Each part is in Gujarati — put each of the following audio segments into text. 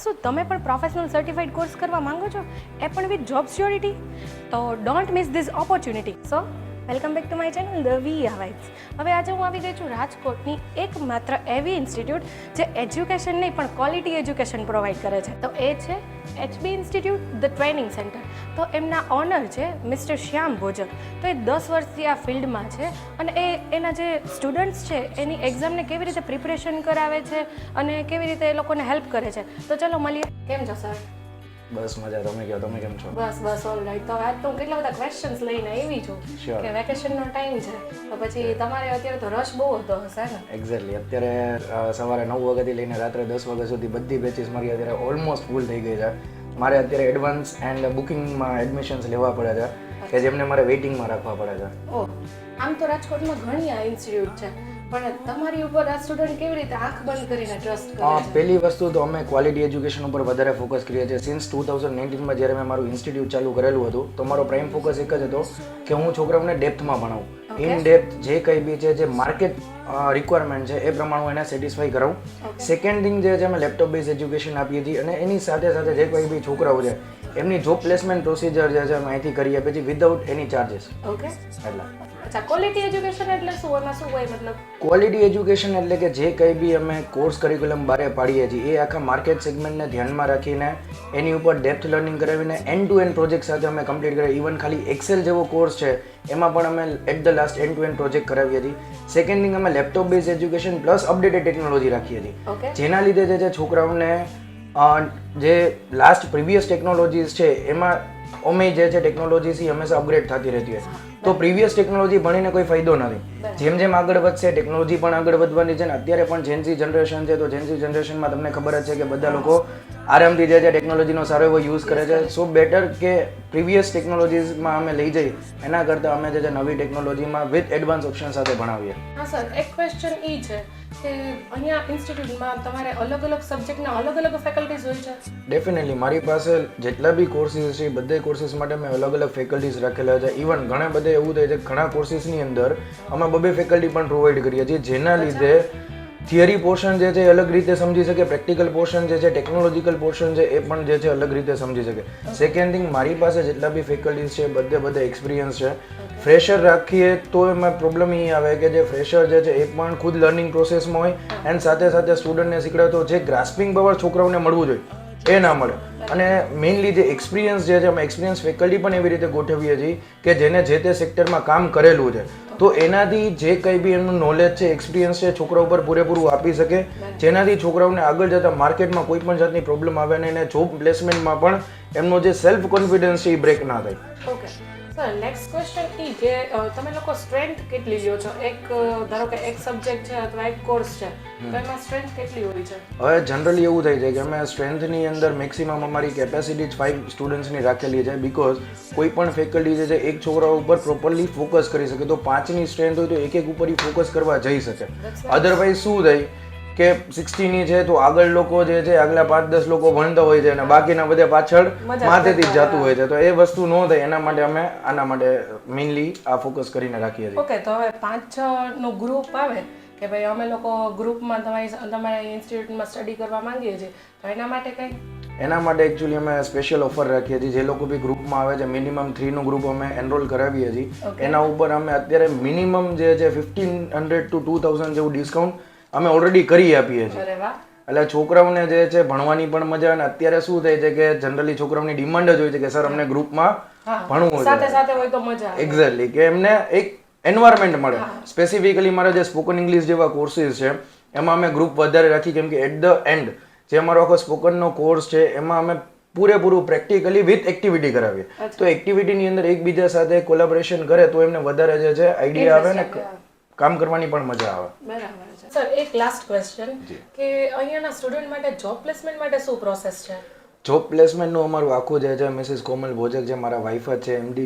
શું તમે પણ પ્રોફેશનલ સર્ટિફાઈડ કોર્સ કરવા માંગો છો, એ પણ વિથ જોબ સિક્યોરિટી? તો don't miss this opportunity. So welcome back to my channel the V heights. હવે આજે હું આવી ગઈ છું રાજકોટની એકમાત્ર એવી ઇન્સ્ટિટ્યૂટ જે એજ્યુકેશન નહીં પણ ક્વોલિટી એજ્યુકેશન પ્રોવાઈડ કરે છે. તો એ છે HB institute the training centre. તો એમના ઓનર છે મિસ્ટર શ્યામ ભોજક. તો એ 10 વર્ષથી આ ફિલ્ડમાં છે અને એના જે સ્ટુડન્ટ્સ છે એની એક્ઝામને કેવી રીતે પ્રિપરેશન કરાવે છે અને કેવી રીતે એ લોકોને હેલ્પ કરે છે. તો ચલો મળીએ. કેમ છો સર? બસ મજા. તમે કહો, તમે કેમ છો? બસ ઓલ રાઈટ. તો આજ તો હું કેટલા બધા ક્વેશ્ચન્સ લઈને આવી છું કે વેકેશનનો ટાઈમ છે તો પછી તમારે અત્યારે તો રશ બહુ હતો હશે ને? એક્ઝેક્ટલી. અત્યારે સવારે 9 વાગ્યાથી લઈને રાત્રે 10 વાગ્યા સુધી બધી બેચીસ મારી અત્યારે ઓલમોસ્ટ ફૂલ થઈ ગઈ છે. મારે અત્યારે એડવાન્સ એન્ડ બુકિંગમાં એડમિશન્સ લેવા પડે છે કે જેમને મારે વેઇટિંગમાં રાખવા પડે છે. ઓહ, આમ તો રાજકોટમાં ઘણી આ ઇન્સ્ટિટ્યૂટ છે પણ તમારી ઉપર આ સ્ટુડન્ટ કેવી રીતે આંખ બંધ કરીને ટ્રસ્ટ કરે છે? પહેલી વસ્તુ તો અમે ક્વોલિટી એજ્યુકેશન ઉપર વધારે ફોકસ કરીએ છીએ. સિન્સ 2019માં જ્યારે મેં મારું ઇન્સ્ટિટ્યૂટ ચાલુ કરેલું હતું તો મારો પ્રાઇમ ફોકસ એક જ હતો કે હું છોકરાઓને ડેપ્થમાં ભણાવું. ઇન ડેપ્થ જે કંઈ બી છે, જે માર્કેટ રિક્વાયરમેન્ટ છે એ પ્રમાણે હું એને સેટિસ્ફાઈ કરાવું. સેકન્ડ થિંગ જે છે અમે લેપટોપ બેઝ એજ્યુકેશન આપીએ છીએ અને એની સાથે સાથે જે કોઈ બી છોકરાઓ છે એમની જોબ પ્લેસમેન્ટ પ્રોસિજર જે છે અમે અહીંથી કરીએ પછી વિધાઉટ એની ચાર્જિસ. ઓકે, એટલે અચ્છા, ક્વોલિટી એજ્યુકેશન એટલે શું? એમાં શું હોય? મતલબ ક્વોલિટી એજ્યુકેશન એટલે કે જે કંઈ બી અમે કોર્સ કરિક્યુલમ બહાર પાડીએ છીએ એ આખા માર્કેટ સેગમેન્ટને ધ્યાનમાં રાખીને એની ઉપર ડેપ્થ લર્નિંગ કરાવીને એન્ડ ટુ એન્ડ પ્રોજેક્ટ સાથે અમે કમ્પ્લીટ કરીએ. ઇવન ખાલી એક્સેલ જેવો કોર્સ છે એમાં પણ અમે at the last end to end project કરાવીએ છીએ. સેકન્ડ થિંગ અમે laptop base education plus updated technology રાખીએ છીએ જેના લીધે જે છે છોકરાઓને જે લાસ્ટ પ્રીવિયસ ટેકનોલોજીસ છે એમાં અમે જે છે ટેકનોલોજીસ હંમેશા અપગ્રેડ થતી રહેતી હોય. તો પ્રીવિયસ ટેકનોલોજી ભણીને કોઈ ફાયદો નથી. જેમ જેમ આગળ વધશે ટેકનોલોજી પણ આગળ વધવાની છે ને અત્યારે પણ જેનઝી જનરેશન છે તો જેનઝી જનરેશનમાં તમને ખબર જ છે કે બધા લોકો આરામથી જે છે ટેકનોલોજીનો સારો એવો યુઝ કરે છે. સો બેટર કે પ્રીવિયસ ટેકનોલોજીસમાં અમે લઈ જઈએ એના કરતાં અમે જે છે નવી ટેકનોલોજીમાં વિથ એડવાન્સ ઓપ્શન સાથે ભણાવીએ. હા સર, એક ક્વેશ્ચન એ છે કે અહીંયા ઇન્સ્ટિટ્યૂટમાં તમારે અલગ અલગ સબ્જેક્ટના અલગ અલગ ફેકલ્ટીઝ હોય છે? ડેફિનેટલી મારી પાસે જેટલા બી કોર્સીસ છે બધે કોર્સીસ માટે મેં અલગ અલગ ફેકલ્ટીઝ રાખેલા છે. ઇવન ઘણા બધે એવું થાય છે ઘણા કોર્સીસની અંદર અમે બબે ફેકલ્ટી પણ પ્રોવાઈડ કરીએ છીએ જેના લીધે થિયરી પોર્શન જે છે એ અલગ રીતે સમજી શકે, પ્રેક્ટિકલ પોર્શન જે છે, ટેકનોલોજીકલ પોર્શન છે એ પણ જે છે અલગ રીતે સમજી શકે. સેકન્ડ થિંગ મારી પાસે જેટલા બી ફેકલ્ટીઝ છે બધે એક્સપિરિયન્સ છે. ફ્રેશર રાખીએ તો એમાં પ્રોબ્લેમ એ આવે કે જે ફ્રેશર જે છે એ પણ ખુદ લર્નિંગ પ્રોસેસમાં હોય એન્ડ સાથે સાથે સ્ટુડન્ટને શીખડાવે તો જે ગ્રાસ્પિંગ પાવર છોકરાઓને મળવું જોઈએ એ ના મળે. અને મેઇનલી જે એક્સપિરિયન્સ જે છે અમે એક્સપિરિયન્સ ફેકલ્ટી પણ એવી રીતે ગોઠવીએ છીએ કે જેને જે તે સેક્ટરમાં કામ કરેલું છે તો એનાથી જે કંઈ બી એમનું નોલેજ છે, એક્સપિરિયન્સ છે છોકરા ઉપર પૂરેપૂરું આપી શકે જેનાથી છોકરાઓને આગળ જતાં માર્કેટમાં કોઈ પણ જાતની પ્રોબ્લેમ આવે ને એને જોબ પ્લેસમેન્ટમાં પણ એમનો જે સેલ્ફ કોન્ફિડન્સ છે એ બ્રેક ના થાય. ઓકે સર, નેક્સ્ટ ક્વેશ્ચન એ કે તમે લોકો સ્ટ્રેન્થ કેટલી લ્યો છો? એક ધારો કે એક સબ્જેક્ટ છે અથવા એક કોર્સ છે તો એમાં સ્ટ્રેન્થ કેટલી હોય છે? હવે જનરલી એવું થાય છે કે અમે સ્ટ્રેન્થની અંદર મેક્સિમમ અમારી કેપેસિટી જ 5 સ્ટુડન્ટ્સની રાખેલી છે બીકોઝ કોઈ પણ ફેકલ્ટી જે છે એક છોકરા ઉપર પ્રોપરલી ફોકસ કરી શકે. તો 5ની સ્ટ્રેન્થ હોય તો એક ઉપર ફોકસ કરવા જઈ શકે. અધરવાઇઝ શું થાય કે 60ની છે તો આગળ લોકો જે છે આગલા 5-10 લોકો ભણતા હોય છે અને બાકીના બધા પાછળ માથેથી જ જતું હોય છે. તો એ વસ્તુ ન થાય એના માટે અમે આના માટે મેઇનલી આ ફોકસ કરીને રાખીએ છીએ. ઓકે, તો હવે 5-6 નો ગ્રુપ આવે કે ભાઈ અમે લોકો ગ્રુપમાં તમારી ઇન્સ્ટિટ્યૂટમાં સ્ટડી કરવા માંગીએ છીએ તો એના માટે કંઈ? એના માટે એકચ્યુઅલી અમે સ્પેશિયલ ઓફર રાખીએ છીએ. જે લોકો બી ગ્રુપમાં આવે છે મિનિમમ 3નું ગ્રુપ અમે એનરોલ કરાવીએ છીએ. એના ઉપર અમે અત્યારે મિનિમમ જે છે 1500 to 2000 જેવું ડિસ્કાઉન્ટ અમે ઓલરેડી કરી આપીએ છીએ. એટલે છોકરાઓને જે છે ભણવાની પણ મજા. અને અત્યારે શું થાય છે કે જનરલી છોકરાઓની ડિમાન્ડ જ હોય છે કે સર અમને ગ્રુપમાં ભણવું સાથે સાથે હોય તો મજા આવે. એક્ઝેક્ટલી, કે એમને એક એન્વાયરમેન્ટ મળે. સ્પેસિફિકલી મારા જે સ્પોકન ઇંગ્લિશ જેવા કોર્સીસ છે એમાં અમે ગ્રુપ વધારે રાખી કેમ કે એટ ધ એન્ડ જે અમારો આખો સ્પોકનનો કોર્સ છે એમાં અમે પૂરેપૂરું પ્રેક્ટિકલી વિથ એક્ટિવિટી કરાવીએ. તો એક્ટિવિટીની અંદર એકબીજા સાથે કોલેબોરેશન કરે તો એમને વધારે જે છે આઈડિયા આવે ને કામ કરવાની પણ મજા આવે. બરાબર છે સર. એક લાસ્ટ ક્વેશ્ચન કે અહીંયાના સ્ટુડન્ટ માટે જોબ પ્લેસમેન્ટ માટે શું પ્રોસેસ છે? જોબ પ્લેસમેન્ટનું અમારું આખું જે છે મિસિસ કોમલ ભોજક જે મારા વાઇફ જ છે MD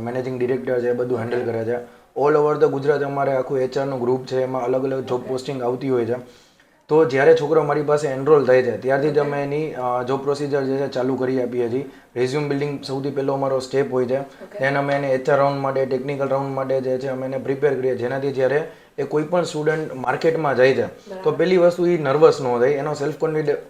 મેનેજિંગ ડિરેક્ટર છે એ બધું હેન્ડલ કરે છે. ઓલ ઓવર ધ ગુજરાત અમારે આખું HRનું ગ્રુપ છે એમાં અલગ અલગ જોબ પોસ્ટિંગ આવતી હોય છે. તો જ્યારે છોકરો મારી પાસે એનરોલ થાય છે ત્યારથી જ અમે એની જોબ પ્રોસિજર જે છે ચાલુ કરી આપીએ છીએ. રેઝ્યુમ બિલ્ડિંગ સૌથી પહેલો અમારો સ્ટેપ હોય છે. દેન અમે એને HR રાઉન્ડ માટે, ટેકનિકલ રાઉન્ડ માટે જે છે અમે એને પ્રિપેર કરીએ જેનાથી જ્યારે એ કોઈ પણ સ્ટુડન્ટ માર્કેટમાં જાય છે તો પહેલી વસ્તુ એ નર્વસ ન થાય, એનો સેલ્ફ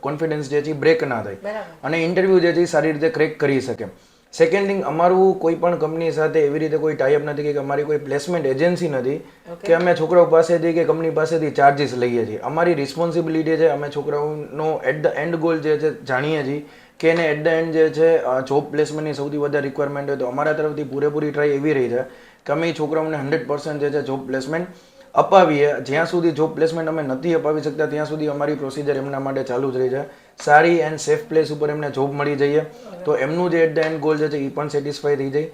કોન્ફિડન્સ જે છે એ બ્રેક ના થાય અને ઇન્ટરવ્યૂ જે છે એ સારી રીતે ક્રેક કરી શકે. સેકન્ડ થિંગ, અમારું કોઈ પણ કંપની સાથે એવી રીતે કોઈ ટાઈઅપ નથી કે અમારી કોઈ પ્લેસમેન્ટ એજન્સી નથી કે અમે છોકરાઓ પાસેથી કે કંપની પાસેથી ચાર્જીસ લઈએ છીએ. અમારી રિસ્પોન્સિબિલિટી છે, અમે છોકરાઓનો એટ ધ એન્ડ ગોલ જે છે જાણીએ છીએ કે એને એટ ધ એન્ડ જે છે જોબ પ્લેસમેન્ટની સૌથી વધારે રિક્વાયરમેન્ટ હોય તો અમારા તરફથી પૂરેપૂરી ટ્રાય એવી રહી છે કે અમે છોકરાઓને 100% જે છે જોબ પ્લેસમેન્ટ અપાવીએ. જ્યાં સુધી જોબ પ્લેસમેન્ટ અમે નથી અપાવી શકતા ત્યાં સુધી અમારી પ્રોસિજર એમના માટે ચાલુ જ રહી છે. સારી એન્ડ સેફ પ્લેસ ઉપર એમને જોબ મળી જઈએ તો એમનું જે એટ ધ એન્ડ ગોલ જે છે એ પણ સેટિસ્ફાઈ થઈ જાય.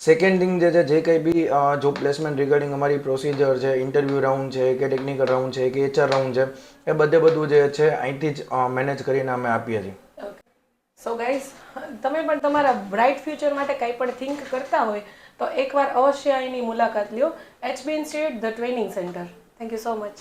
સેકન્ડ થિંગ જે છે, જે કંઈ બી જોબ પ્લેસમેન્ટ રિગાર્ડિંગ અમારી પ્રોસિજર છે, ઇન્ટરવ્યૂ રાઉન્ડ છે કે ટેકનિકલ રાઉન્ડ છે કે HR રાઉન્ડ છે, એ બધું જે છે અહીંથી જ મેનેજ કરીને અમે આપીએ છીએ. સો ગાઈઝ, તમે પણ તમારા બ્રાઇટ ફ્યુચર માટે કંઈ પણ થિંક કરતા હોય તો એકવાર અવશ્ય અહીંની મુલાકાત લ્યો. HB institute the training centre. Thank you so much.